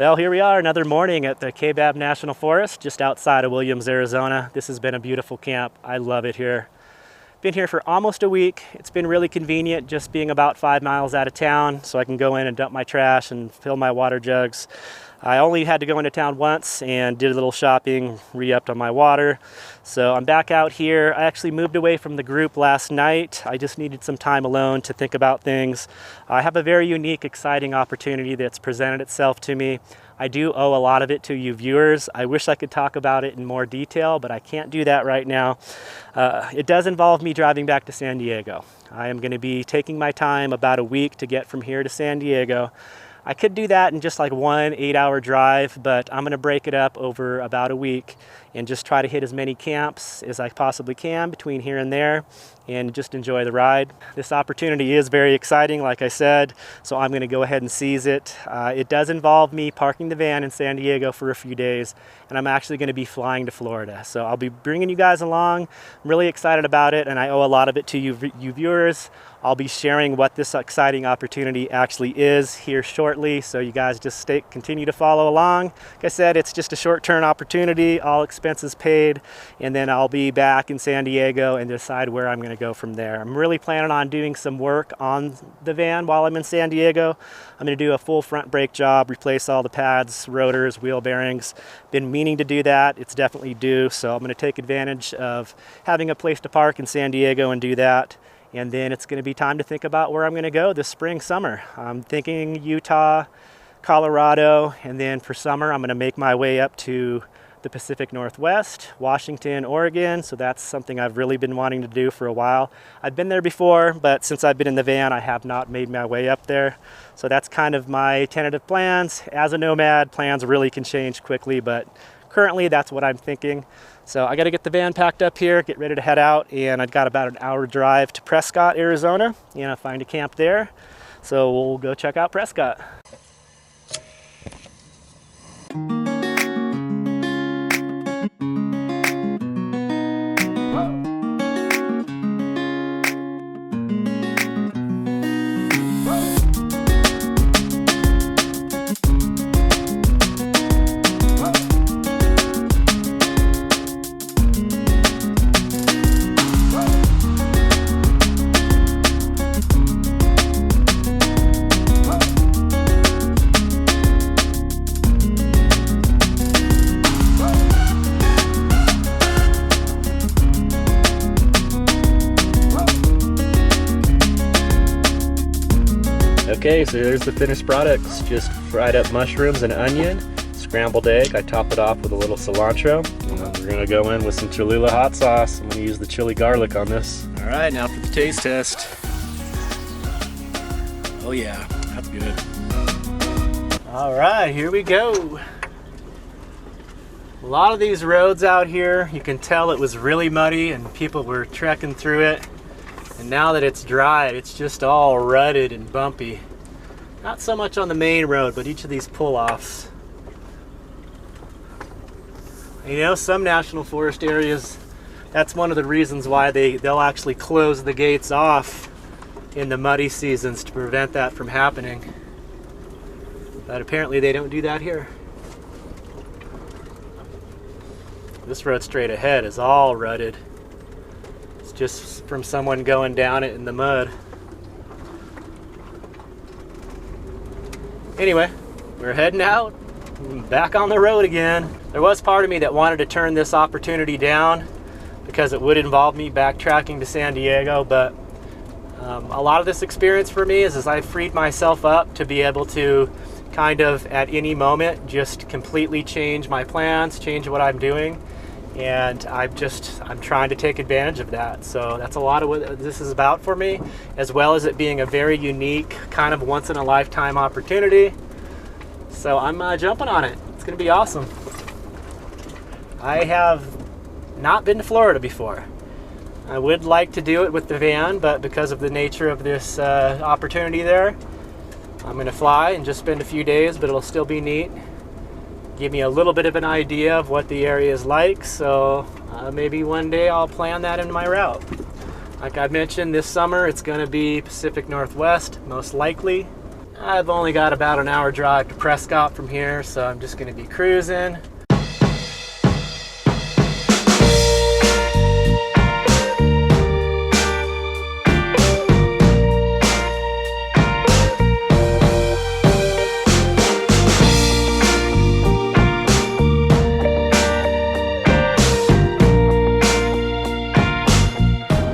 Well, here we are, another morning at the Kaibab National Forest, just outside of Williams, Arizona. This has been a beautiful camp. I love it here. Been here for almost a week. It's been really convenient just being about 5 miles out of town, so I can go in and dump my trash and fill my water jugs. I only had to go into town once and did a little shopping, re-upped on my water. So I'm back out here. I actually moved away from the group last night. I just needed some time alone to think about things. I have a very unique, exciting opportunity that's presented itself to me. I do owe a lot of it to you viewers. I wish I could talk about it in more detail, but I can't do that right now. It does involve me driving back to San Diego. I am going to be taking my time, about a week, to get from here to San Diego. I could do that in just like one 8-hour drive, but I'm going to break it up over about a week and just try to hit as many camps as I possibly can between here and there and just enjoy the ride. This opportunity is very exciting, like I said, so I'm going to go ahead and seize it. It does involve me parking the van in San Diego for a few days, and I'm actually going to be flying to Florida. So I'll be bringing you guys along. I'm really excited about it, and I owe a lot of it to you viewers. I'll be sharing what this exciting opportunity actually is here shortly, so you guys just continue to follow along. Like I said, it's just a short-term opportunity, all expenses paid, and then I'll be back in San Diego and decide where I'm going to go from there. I'm really planning on doing some work on the van while I'm in San Diego. I'm going to do a full front brake job, replace all the pads, rotors, wheel bearings. Been meaning to do that. It's definitely due, so I'm going to take advantage of having a place to park in San Diego and do that. And then it's going to be time to think about where I'm going to go this spring, summer. I'm thinking Utah, Colorado, and then for summer I'm going to make my way up to the Pacific Northwest, Washington, Oregon. So that's something I've really been wanting to do for a while. I've been there before, but since I've been in the van, I have not made my way up there. So that's kind of my tentative plans. As a nomad, plans really can change quickly, but currently that's what I'm thinking. So I got to get the van packed up here, get ready to head out, and I've got about an hour drive to Prescott, Arizona, and find a camp there. So we'll go check out Prescott. Okay, so there's the finished products. Just fried up mushrooms and onion, scrambled egg. I top it off with a little cilantro. And we're gonna go in with some Cholula hot sauce. I'm gonna use the chili garlic on this. All right, now for the taste test. Oh yeah, that's good. All right, here we go. A lot of these roads out here, you can tell it was really muddy and people were trekking through it. And now that it's dry, it's just all rutted and bumpy. Not so much on the main road, but each of these pull-offs. You know, some national forest areas, that's one of the reasons why they'll actually close the gates off in the muddy seasons to prevent that from happening. But apparently they don't do that here. This road straight ahead is all rutted. It's just from someone going down it in the mud. Anyway, we're heading out, back on the road again. There was part of me that wanted to turn this opportunity down because it would involve me backtracking to San Diego, but a lot of this experience for me is I freed myself up to be able to kind of at any moment just completely change my plans, change what I'm doing, and I'm trying to take advantage of that. So that's a lot of what this is about for me, as well as it being a very unique, kind of once in a lifetime opportunity. So I'm jumping on it. It's gonna be awesome. I have not been to Florida before. I would like to do it with the van, but because of the nature of this opportunity there, I'm gonna fly and just spend a few days, but it'll still be neat. Give me a little bit of an idea of what the area is like, so maybe one day I'll plan that into my route. Like I mentioned, this summer it's going to be Pacific Northwest, most likely. I've only got about an hour drive to Prescott from here, so I'm just going to be cruising.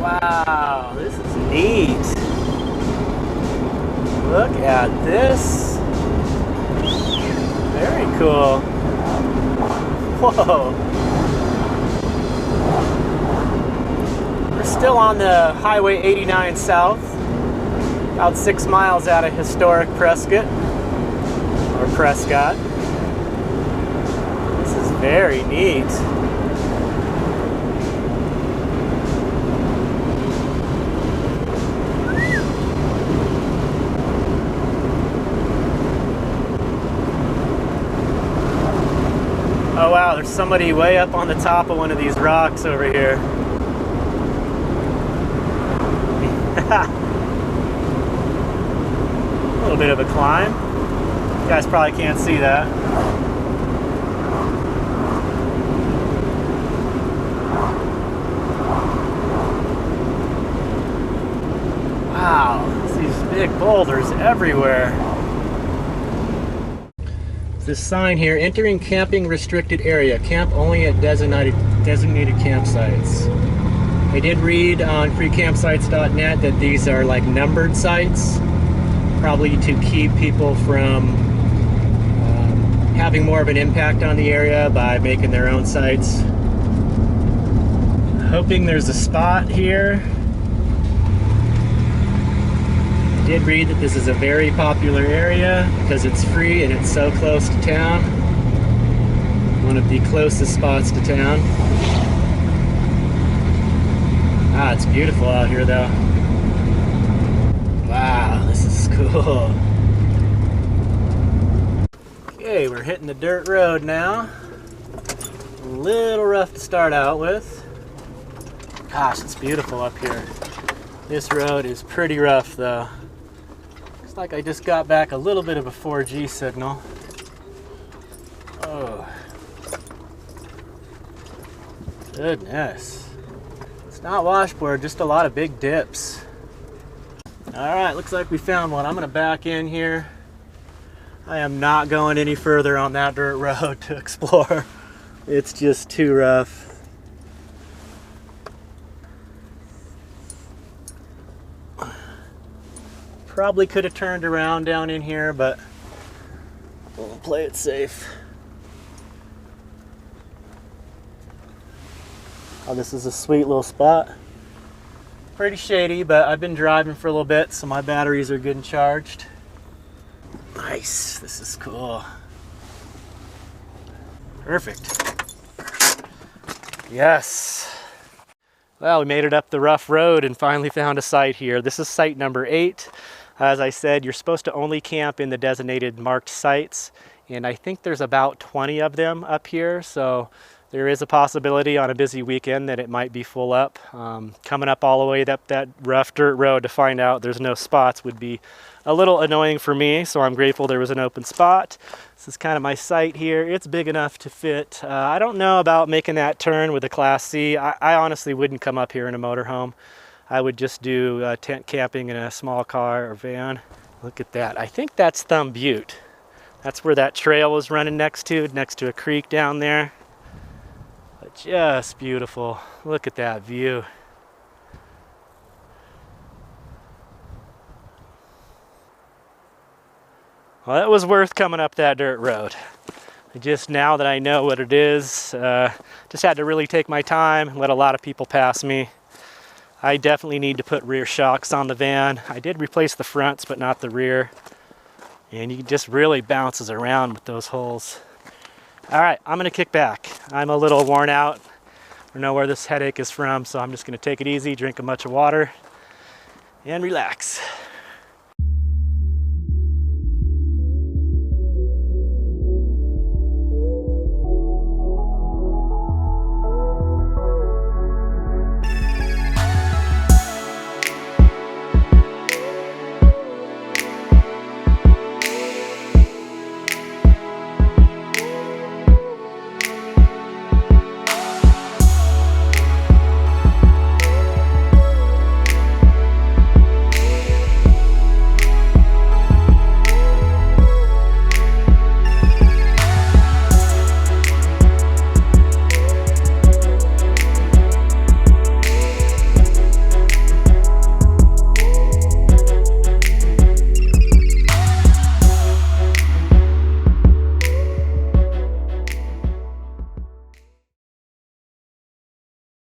Wow, this is neat. Look at this. Very cool. Whoa. We're still on the Highway 89 South, about 6 miles out of historic Prescott, or Prescott. This is very neat. Oh wow, there's somebody way up on the top of one of these rocks over here. A little bit of a climb. You guys probably can't see that. Wow, these big boulders everywhere. This sign here, entering camping restricted area, camp only at designated campsites. I did read on freecampsites.net that these are like numbered sites, probably to keep people from having more of an impact on the area by making their own sites. Hoping there's a spot here. I did read that this is a very popular area because it's free and it's so close to town. One of the closest spots to town. Ah, it's beautiful out here though. Wow, this is cool. Okay, we're hitting the dirt road now. A little rough to start out with. Gosh, it's beautiful up here. This road is pretty rough though. Looks like I just got back a little bit of a 4G signal. Oh. Goodness. It's not washboard, just a lot of big dips. Alright, looks like we found one. I'm gonna back in here. I am not going any further on that dirt road to explore. It's just too rough. Probably could have turned around down in here, but we'll play it safe. Oh, this is a sweet little spot. Pretty shady, but I've been driving for a little bit, so my batteries are good and charged. Nice, this is cool. Perfect. Yes. Well, we made it up the rough road and finally found a site here. This is site number 8. As I said, you're supposed to only camp in the designated marked sites, and I think there's about 20 of them up here, so there is a possibility on a busy weekend that it might be full up. Coming up all the way up that rough dirt road to find out there's no spots would be a little annoying for me, so I'm grateful there was an open spot. This is kind of my site here. It's big enough to fit. I don't know about making that turn with a Class C. I honestly wouldn't come up here in a motorhome. I would just do tent camping in a small car or van. Look at that. I think that's Thumb Butte. That's where that trail was running next to a creek down there. But just beautiful. Look at that view. Well, that was worth coming up that dirt road. Just now that I know what it is, just had to really take my time, let a lot of people pass me. I definitely need to put rear shocks on the van. I did replace the fronts, but not the rear. And it just really bounces around with those holes. All right, I'm gonna kick back. I'm a little worn out. I know where this headache is from, so I'm just gonna take it easy, drink a bunch of water, and relax.